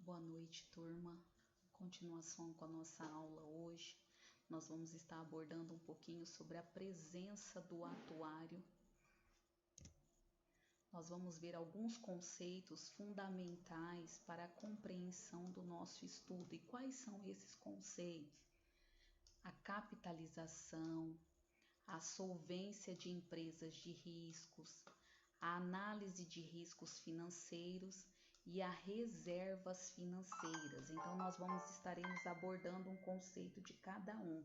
Boa noite, turma. Continuação com a nossa aula hoje. Nós vamos estar abordando um pouquinho sobre a presença do atuário. Nós vamos ver alguns conceitos fundamentais para a compreensão do nosso estudo. E quais são esses conceitos? A capitalização, a solvência de empresas de riscos, a análise de riscos financeiros e as reservas financeiras. Então, nós estaremos abordando um conceito de cada um.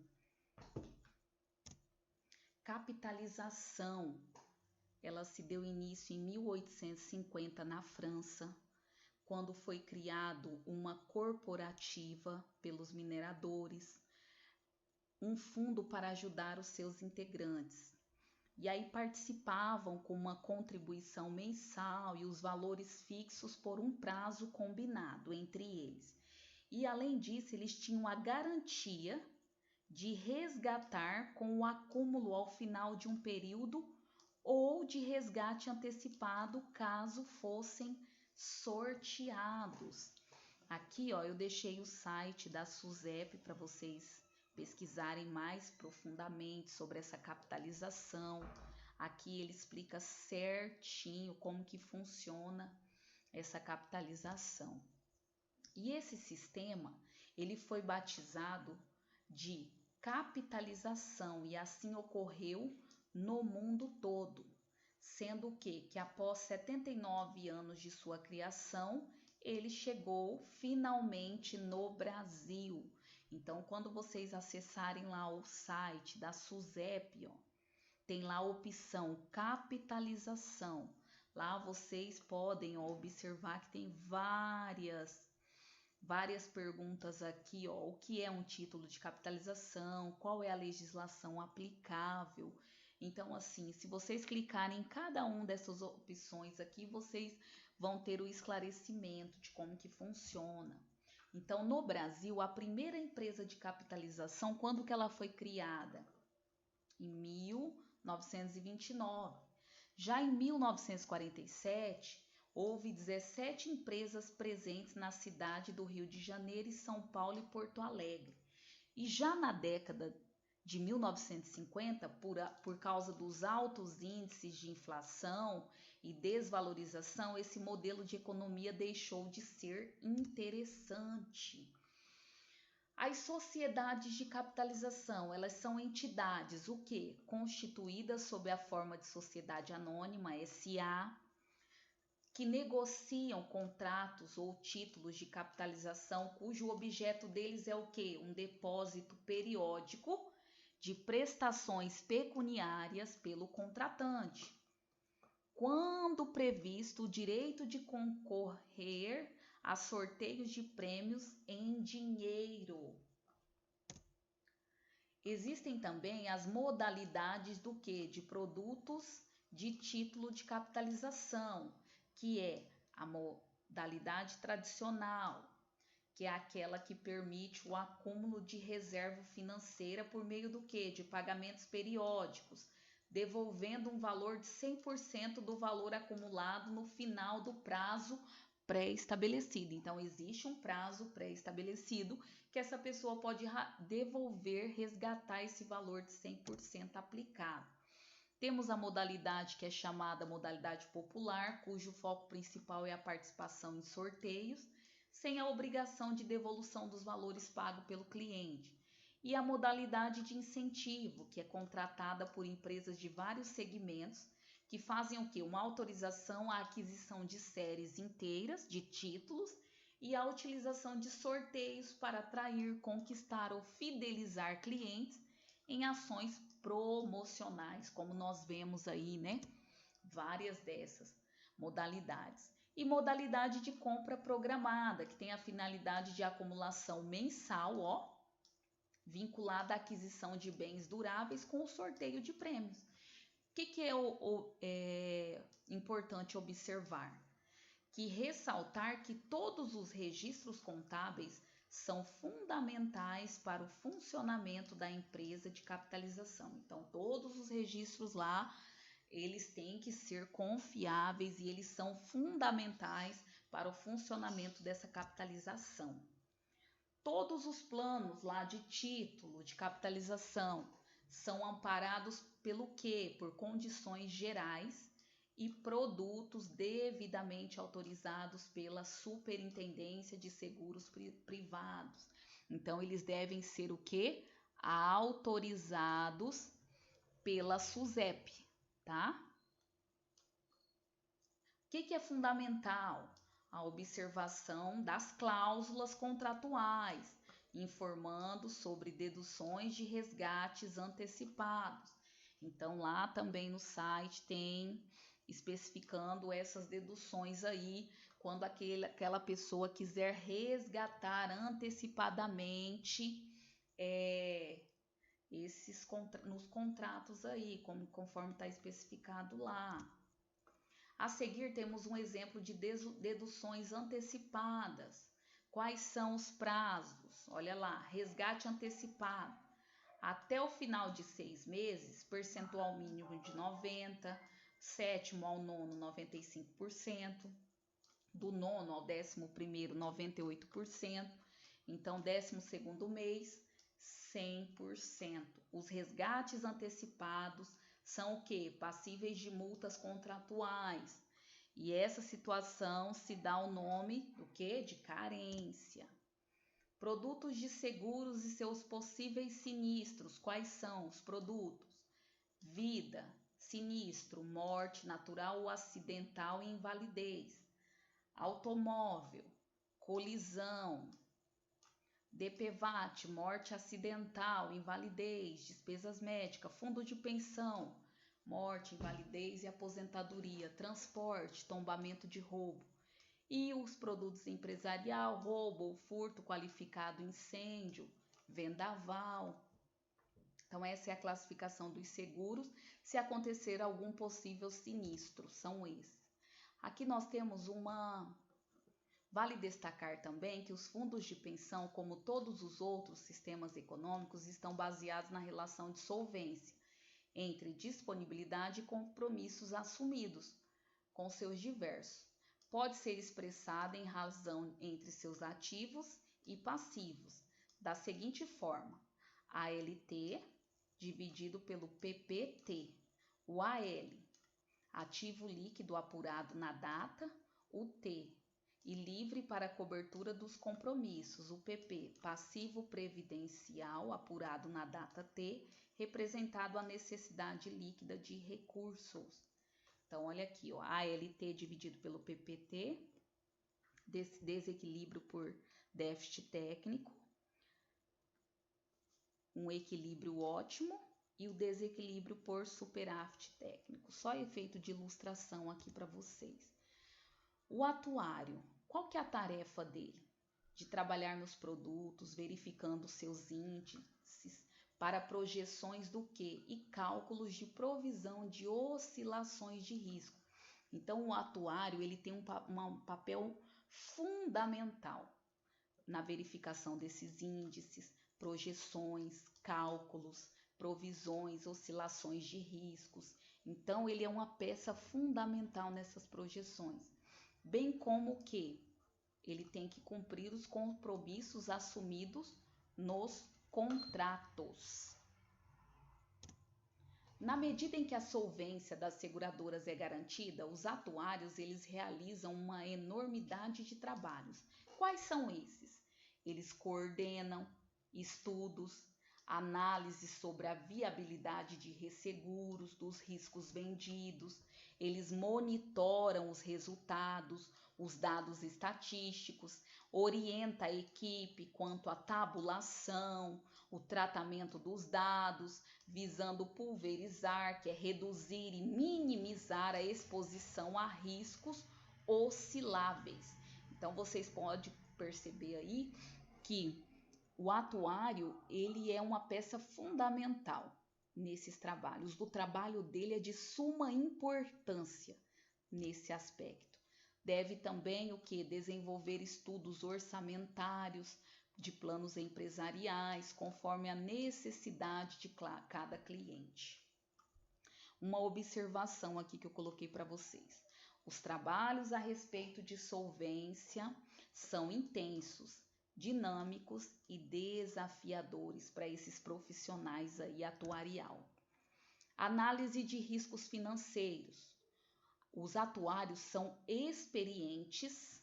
Capitalização, ela se deu início em 1850 na França, quando foi criado uma corporativa pelos mineradores, um fundo para ajudar os seus integrantes. E aí participavam com uma contribuição mensal e os valores fixos por um prazo combinado entre eles. E além disso, eles tinham a garantia de resgatar com o acúmulo ao final de um período ou de resgate antecipado caso fossem sorteados. Aqui, eu deixei o site da SUSEP para vocês pesquisarem mais profundamente sobre essa capitalização. Aqui ele explica certinho como que funciona essa capitalização. E esse sistema, ele foi batizado de capitalização e assim ocorreu no mundo todo, sendo que após 79 anos de sua criação, ele chegou finalmente no Brasil. Então, quando vocês acessarem lá o site da SUSEP, tem lá a opção capitalização. Lá vocês podem observar que tem várias perguntas aqui, o que é um título de capitalização, qual é a legislação aplicável. Então, assim, se vocês clicarem em cada uma dessas opções aqui, vocês vão ter o esclarecimento de como que funciona. Então, no Brasil, a primeira empresa de capitalização, quando que ela foi criada? Em 1929. Já em 1947, houve 17 empresas presentes na cidade do Rio de Janeiro, São Paulo e Porto Alegre. E já na década de 1950, por causa dos altos índices de inflação e desvalorização, esse modelo de economia deixou de ser interessante. As sociedades de capitalização, elas são entidades, constituídas sob a forma de sociedade anônima, SA, que negociam contratos ou títulos de capitalização, cujo objeto deles é um depósito periódico de prestações pecuniárias pelo contratante, quando previsto o direito de concorrer a sorteios de prêmios em dinheiro. Existem também as modalidades de produtos de título de capitalização, que é a modalidade tradicional, que é aquela que permite o acúmulo de reserva financeira por meio de pagamentos periódicos, devolvendo um valor de 100% do valor acumulado no final do prazo pré-estabelecido. Então, existe um prazo pré-estabelecido que essa pessoa pode resgatar esse valor de 100% aplicado. Temos a modalidade que é chamada modalidade popular, cujo foco principal é a participação em sorteios, sem a obrigação de devolução dos valores pagos pelo cliente. E a modalidade de incentivo, que é contratada por empresas de vários segmentos, que fazem uma autorização à aquisição de séries inteiras de títulos e a utilização de sorteios para atrair, conquistar ou fidelizar clientes em ações promocionais, como nós vemos aí, várias dessas modalidades. E modalidade de compra programada, que tem a finalidade de acumulação mensal, vinculada à aquisição de bens duráveis com o sorteio de prêmios. O que é importante observar? Que ressaltar que todos os registros contábeis são fundamentais para o funcionamento da empresa de capitalização. Então, todos os registros lá, eles têm que ser confiáveis e eles são fundamentais para o funcionamento dessa capitalização. Todos os planos lá de título de capitalização são amparados pelo quê? Por condições gerais e produtos devidamente autorizados pela Superintendência de Seguros Privados. Então, eles devem ser o quê? Autorizados pela SUSEP, tá? O que é fundamental? A observação das cláusulas contratuais, informando sobre deduções de resgates antecipados. Então, lá também no site tem especificando essas deduções aí, quando aquela pessoa quiser resgatar antecipadamente nos contratos aí, conforme está especificado lá. A seguir, temos um exemplo de deduções antecipadas. Quais são os prazos? Olha lá, resgate antecipado. Até o final de 6 meses, percentual mínimo de 90%, sétimo ao nono, 95%, do nono ao 11º, 98%, então 12º mês, 100%. Os resgates antecipados são o quê? Passíveis de multas contratuais. E essa situação se dá o nome do quê? De carência. Produtos de seguros e seus possíveis sinistros. Quais são os produtos? Vida, sinistro, morte natural ou acidental e invalidez. Automóvel, colisão. DPVAT, morte acidental, invalidez, despesas médicas, fundo de pensão, morte, invalidez e aposentadoria, transporte, tombamento de roubo. E os produtos empresarial, roubo ou furto qualificado, incêndio, vendaval. Então, essa é a classificação dos seguros, se acontecer algum possível sinistro, são esses. Aqui nós temos Vale destacar também que os fundos de pensão, como todos os outros sistemas econômicos, estão baseados na relação de solvência entre disponibilidade e compromissos assumidos, com seus diversos. Pode ser expressada em razão entre seus ativos e passivos, da seguinte forma: ALT dividido pelo PPT, o AL, ativo líquido apurado na data, o T, e livre para cobertura dos compromissos, o PP, passivo previdencial apurado na data T, representado a necessidade líquida de recursos. Então, olha aqui, ó, ALT dividido pelo PPT, desequilíbrio por déficit técnico, um equilíbrio ótimo e o desequilíbrio por superávit técnico. Só efeito de ilustração aqui para vocês. O atuário, qual que é a tarefa dele? De trabalhar nos produtos, verificando seus índices para projeções do quê? E cálculos de provisão de oscilações de risco. Então, o atuário ele tem um papel fundamental na verificação desses índices, projeções, cálculos, provisões, oscilações de riscos. Então, ele é uma peça fundamental nessas projeções. Bem como que ele tem que cumprir os compromissos assumidos nos contratos. Na medida em que a solvência das seguradoras é garantida, os atuários eles realizam uma enormidade de trabalhos. Quais são esses? Eles coordenam estudos, análise sobre a viabilidade de resseguros, dos riscos vendidos, eles monitoram os resultados, os dados estatísticos, orienta a equipe quanto à tabulação, o tratamento dos dados, visando pulverizar, que é reduzir e minimizar a exposição a riscos osciláveis. Então, vocês podem perceber aí que o atuário, ele é uma peça fundamental nesses trabalhos. O trabalho dele é de suma importância nesse aspecto. Deve também o que? Desenvolver estudos orçamentários de planos empresariais, conforme a necessidade de cada cliente. Uma observação aqui que eu coloquei para vocês. Os trabalhos a respeito de solvência são intensos, dinâmicos e desafiadores para esses profissionais aí atuarial. Análise de riscos financeiros. Os atuários são experientes,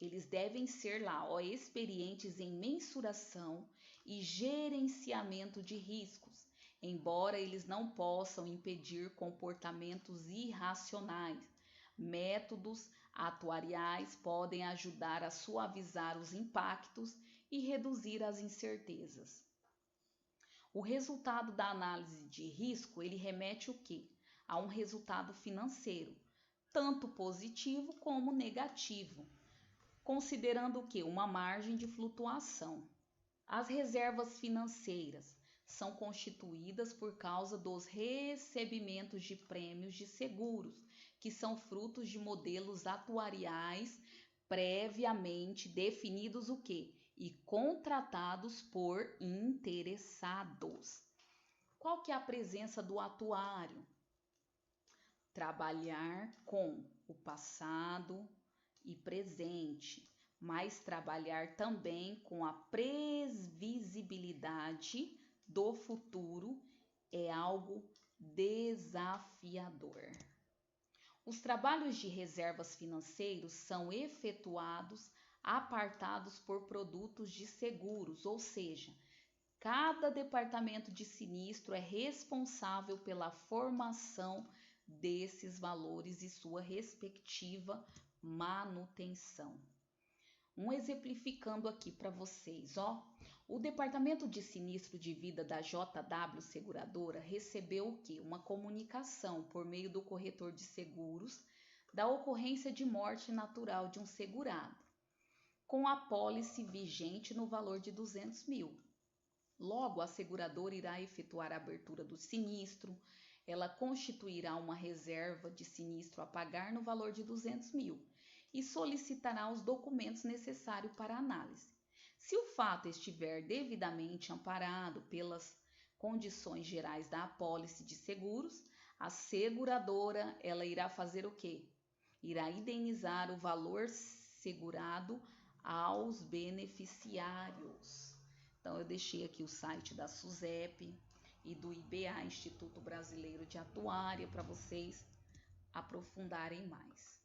eles devem ser lá, experientes em mensuração e gerenciamento de riscos, embora eles não possam impedir comportamentos irracionais. Métodos atuariais podem ajudar a suavizar os impactos e reduzir as incertezas. O resultado da análise de risco, ele remete o quê? A um resultado financeiro, tanto positivo como negativo, considerando o quê? Uma margem de flutuação. As reservas financeiras são constituídas por causa dos recebimentos de prêmios de seguros, que são frutos de modelos atuariais previamente definidos o quê? E contratados por interessados. Qual que é a presença do atuário? Trabalhar com o passado e presente, mas trabalhar também com a previsibilidade do futuro é algo desafiador. Os trabalhos de reservas financeiros são efetuados apartados por produtos de seguros, ou seja, cada departamento de sinistro é responsável pela formação desses valores e sua respectiva manutenção. Exemplificando aqui para vocês, o departamento de sinistro de vida da JW Seguradora recebeu o quê? Uma comunicação por meio do corretor de seguros da ocorrência de morte natural de um segurado, com a apólice vigente no valor de 200 mil. Logo, a seguradora irá efetuar a abertura do sinistro, ela constituirá uma reserva de sinistro a pagar no valor de 200 mil e solicitará os documentos necessários para análise. Se o fato estiver devidamente amparado pelas condições gerais da apólice de seguros, a seguradora ela irá fazer o quê? Irá indenizar o valor segurado aos beneficiários. Então, eu deixei aqui o site da SUSEP e do IBA, Instituto Brasileiro de Atuária, para vocês aprofundarem mais.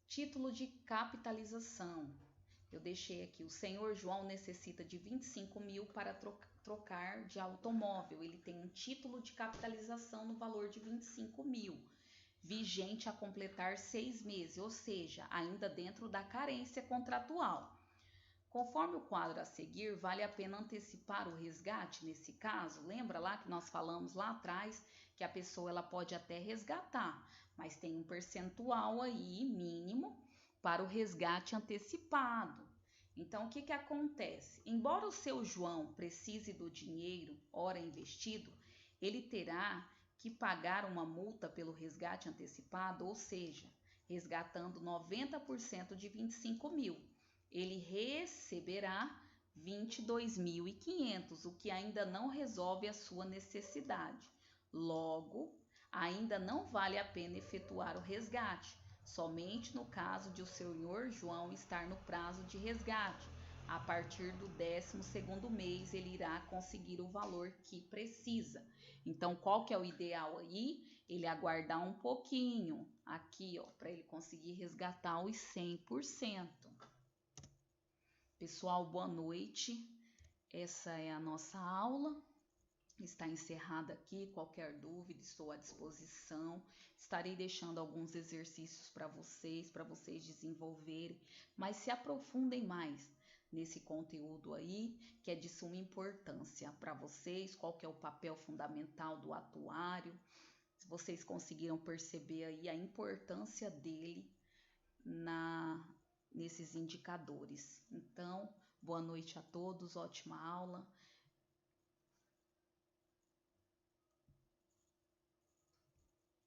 Título de capitalização. Eu deixei aqui, o senhor João necessita de 25 mil para trocar de automóvel. Ele tem um título de capitalização no valor de 25 mil, vigente a completar 6 meses, ou seja, ainda dentro da carência contratual. Conforme o quadro a seguir, vale a pena antecipar o resgate nesse caso? Lembra lá que nós falamos lá atrás que a pessoa ela pode até resgatar, mas tem um percentual aí mínimo para o resgate antecipado. Então, o que acontece? Embora o seu João precise do dinheiro, ora investido, ele terá que pagar uma multa pelo resgate antecipado, ou seja, resgatando 90% de 25 mil. Ele receberá 22.500, o que ainda não resolve a sua necessidade. Logo, ainda não vale a pena efetuar o resgate, somente no caso de o senhor João estar no prazo de resgate. A partir do 12º mês, ele irá conseguir o valor que precisa. Então, qual que é o ideal aí? Ele aguardar um pouquinho aqui, para ele conseguir resgatar os 100%. Pessoal, boa noite. Essa é a nossa aula. Está encerrada aqui. Qualquer dúvida, estou à disposição. Estarei deixando alguns exercícios para vocês desenvolverem, mas se aprofundem mais nesse conteúdo aí, que é de suma importância para vocês. Qual que é o papel fundamental do atuário? Se vocês conseguiram perceber aí a importância dele nesses indicadores. Então, boa noite a todos, ótima aula